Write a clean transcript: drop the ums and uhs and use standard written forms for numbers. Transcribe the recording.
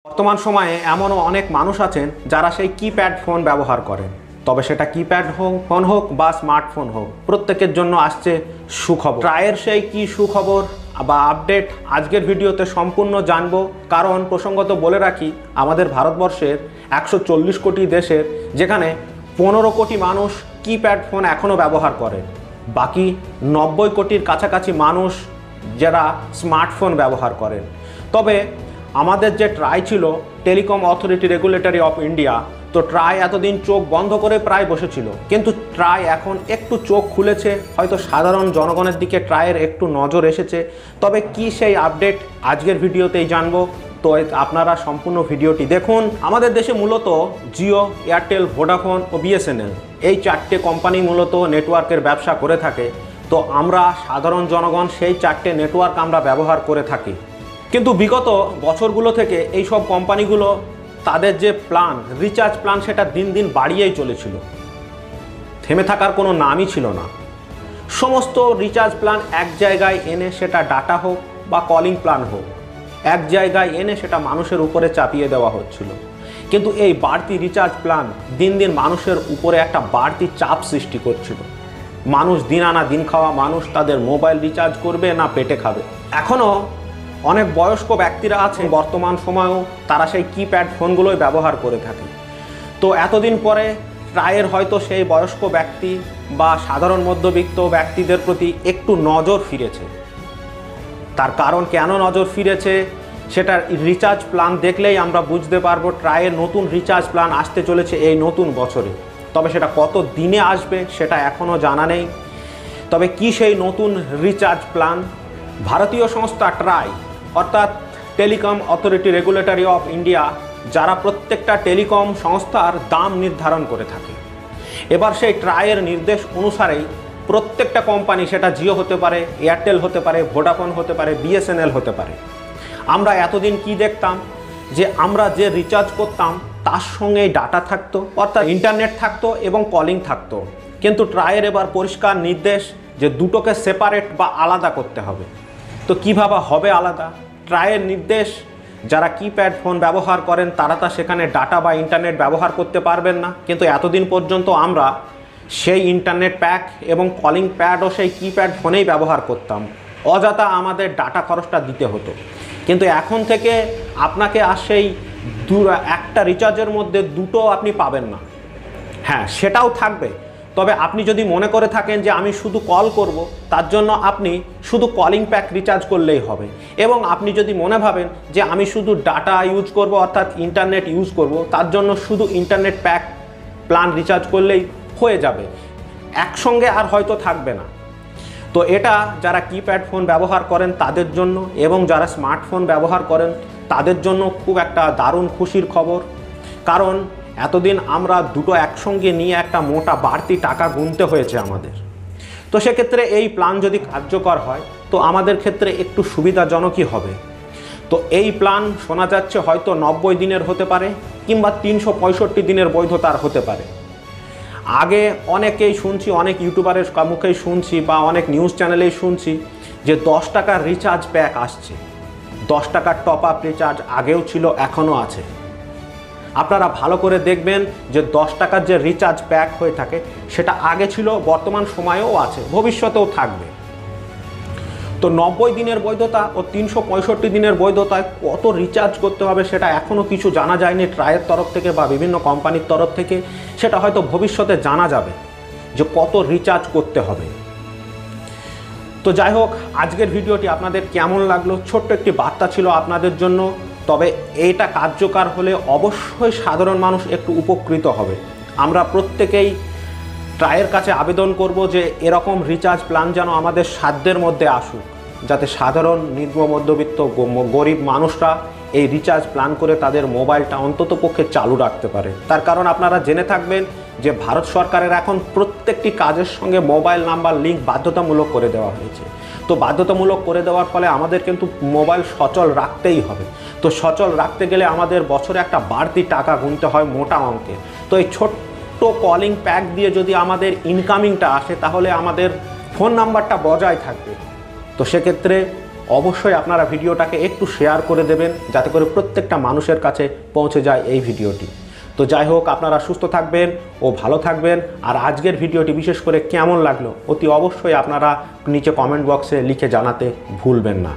বর্তমান সময়ে এমনও অনেক মানুষ আছেন যারা সেই কিপ্যাড ফোন ব্যবহার করেন। তবে সেটা কিপ্যাড ফোন হোক বা স্মার্টফোন হোক, প্রত্যেকের জন্য আসছে সুখবর। ট্রাইয়ের সেই কি সুখবর বা আপডেট আজকের ভিডিওতে সম্পূর্ণ জানবো। কারণ প্রসঙ্গত বলে রাখি, আমাদের ভারতবর্ষের 140 কোটি দেশের যেখানে 15 কোটি মানুষ কিপ্যাড ফোন এখনও ব্যবহার করে, বাকি 90 কোটির কাছাকাছি মানুষ যারা স্মার্টফোন ব্যবহার করেন। তবে আমাদের যে ট্রাই ছিল, telecom authority regulatory of India, তো ট্রাই এতদিন চোখ বন্ধ করে প্রায় বসেছিল, কিন্তু ট্রাই এখন একটু চোখ খুলেছে। হয়তো সাধারণ জনগণের দিকে ট্রাইয়ের একটু নজর এসেছে। তবে কি সেই আপডেট আজকের ভিডিওতেই জানবো, তো আপনারা সম্পূর্ণ ভিডিওটি দেখুন। আমাদের দেশে মূলত জিও, এয়ারটেল, ভোডাফোন ও বিএসএনএল এই চারটে কোম্পানি মূলত নেটওয়ার্কের ব্যবসা করে থাকে। তো আমরা সাধারণ জনগণ সেই চারটে নেটওয়ার্ক আমরা ব্যবহার করে থাকি। কিন্তু বিগত বছরগুলো থেকে এই সব কোম্পানিগুলো তাদের যে প্ল্যান, রিচার্জ প্ল্যান, সেটা দিন দিন বাড়িয়েই চলেছিল। থেমে থাকার কোনো নামই ছিল না। সমস্ত রিচার্জ প্ল্যান এক জায়গায় এনে, সেটা ডাটা হোক বা কলিং প্ল্যান হোক, এক জায়গায় এনে সেটা মানুষের উপরে চাপিয়ে দেওয়া হচ্ছিল। কিন্তু এই বাড়তি রিচার্জ প্ল্যান দিন দিন মানুষের উপরে একটা বাড়তি চাপ সৃষ্টি করছিল। মানুষ দিন আনা দিন খাওয়া মানুষ তাদের মোবাইল রিচার্জ করবে না পেটে খাবে। এখনও অনেক বয়স্ক ব্যক্তিরা আছেন বর্তমান সময়েও তারা সেই কিপ্যাড ফোনগুলোই ব্যবহার করে থাকে। তো এতদিন পরে ট্রাইয়ের হয়তো সেই বয়স্ক ব্যক্তি বা সাধারণ মধ্যবিত্ত ব্যক্তিদের প্রতি একটু নজর ফিরেছে। তার কারণ কেন নজর ফিরেছে সেটার রিচার্জ প্ল্যান দেখলেই আমরা বুঝতে পারবো। ট্রাইয়ের নতুন রিচার্জ প্ল্যান আসতে চলেছে এই নতুন বছরে। তবে সেটা কত দিনে আসবে সেটা এখনও জানা নেই। তবে কি সেই নতুন রিচার্জ প্ল্যান? ভারতীয় সংস্থা ট্রাই, অর্থাৎ telecom authority regulatory of India, যারা প্রত্যেকটা টেলিকম সংস্থার দাম নির্ধারণ করে থাকে, এবার সেই ট্রাইয়ের নির্দেশ অনুসারেই প্রত্যেকটা কোম্পানি, সেটা জিও হতে পারে, এয়ারটেল হতে পারে, ভোডাফোন হতে পারে, বিএসএনএল হতে পারে। আমরা এতদিন কি দেখতাম যে আমরা যে রিচার্জ করতাম তার সঙ্গে ডাটা থাকতো, অর্থাৎ ইন্টারনেট থাকতো এবং কলিং থাকতো। কিন্তু ট্রাইয়ের এবার পরিষ্কার নির্দেশ যে দুটোকে সেপারেট বা আলাদা করতে হবে। তো কীভাবে হবে আলাদা? ট্রাইয়ের নির্দেশ, যারা কিপ্যাড ফোন ব্যবহার করেন তারা তা সেখানে ডাটা বা ইন্টারনেট ব্যবহার করতে পারবেন না। কিন্তু এতদিন পর্যন্ত আমরা সেই ইন্টারনেট প্যাক এবং কলিং প্যাডও সেই কিপ্যাড ফোনেই ব্যবহার করতাম। অযথা আমাদের ডাটা খরচটা দিতে হতো। কিন্তু এখন থেকে আপনাকে আর সেই একটা রিচার্জের মধ্যে দুটো আপনি পাবেন না। হ্যাঁ, সেটাও থাকবে। তবে আপনি যদি মনে করে থাকেন যে আমি শুধু কল করব, তার জন্য আপনি শুধু কলিং প্যাক রিচার্জ করলেই হবে। এবং আপনি যদি মনে ভাবেন যে আমি শুধু ডাটা ইউজ করব, অর্থাৎ ইন্টারনেট ইউজ করব, তার জন্য শুধু ইন্টারনেট প্যাক প্ল্যান রিচার্জ করলেই হয়ে যাবে। একসঙ্গে আর হয়তো থাকবে না। তো এটা যারা কিপ্যাড ফোন ব্যবহার করেন তাদের জন্য এবং যারা স্মার্টফোন ব্যবহার করেন তাদের জন্য খুব একটা দারুণ খুশির খবর। কারণ এতদিন আমরা দুটো একসঙ্গে নিয়ে একটা মোটা বাড়তি টাকা গুনতে হয়েছে আমাদের। তো সেক্ষেত্রে এই প্ল্যান যদি কার্যকর হয় তো আমাদের ক্ষেত্রে একটু সুবিধাজনকই হবে। তো এই প্ল্যান শোনা যাচ্ছে হয়তো 90 দিনের হতে পারে কিংবা 365 দিনের বৈধতার হতে পারে। আগে অনেকেই শুনছি, অনেক ইউটিউবারের মুখেই শুনছি বা অনেক নিউজ চ্যানেলেই শুনছি যে 10 টাকার রিচার্জ প্যাক আসছে। 10 টাকার টপ আপ রিচার্জ আগেও ছিল, এখনও আছে। আপনারা ভালো করে দেখবেন যে 10 টাকার যে রিচার্জ প্যাক হয়ে থাকে সেটা আগে ছিল, বর্তমান সময়েও আছে, ভবিষ্যতেও থাকবে। তো 90 দিনের বৈধতা ও 365 দিনের বৈধতায় কত রিচার্জ করতে হবে সেটা এখনও কিছু জানা যায়নি ট্রাইয়ের তরফ থেকে বা বিভিন্ন কোম্পানির তরফ থেকে। সেটা হয়তো ভবিষ্যতে জানা যাবে যে কত রিচার্জ করতে হবে। তো যাই হোক, আজকের ভিডিওটি আপনাদের কেমন লাগলো? ছোট্ট একটি বার্তা ছিল আপনাদের জন্য। তবে এটা কার্যকর হলে অবশ্যই সাধারণ মানুষ একটু উপকৃত হবে। আমরা প্রত্যেকেই ট্রাইয়ের কাছে আবেদন করব যে এরকম রিচার্জ প্ল্যান যেন আমাদের সাধ্যের মধ্যে আসুক, যাতে সাধারণ নিম্ন মধ্যবিত্ত গরিব মানুষরা এই রিচার্জ প্ল্যান করে তাদের মোবাইলটা অন্ততপক্ষে চালু রাখতে পারে। তার কারণ আপনারা জেনে থাকবেন যে ভারত সরকারের এখন প্রত্যেকটি কাজের সঙ্গে মোবাইল নাম্বার লিঙ্ক বাধ্যতামূলক করে দেওয়া হয়েছে। তো বাধ্যতামূলক করে দেওয়ার ফলে আমাদের কিন্তু মোবাইল সচল রাখতেই হবে। তো সচল রাখতে গেলে আমাদের বছরে একটা বাড়তি টাকা গুনতে হয় মোটা অঙ্কে। তো এই ছোট্ট কলিং প্যাক দিয়ে যদি আমাদের ইনকামিংটা আসে তাহলে আমাদের ফোন নাম্বারটা বজায় থাকবে। তো সেক্ষেত্রে অবশ্যই আপনারা ভিডিওটাকে একটু শেয়ার করে দেবেন, যাতে করে প্রত্যেকটা মানুষের কাছে পৌঁছে যায় এই ভিডিওটি। তো যাই হোক, আপনারা সুস্থ থাকবেন ও ভালো থাকবেন। আর আজকের ভিডিওটি বিশেষ করে কেমন লাগলো অতি অবশ্যই আপনারা নিচে কমেন্ট বক্সে লিখে জানাতে ভুলবেন না।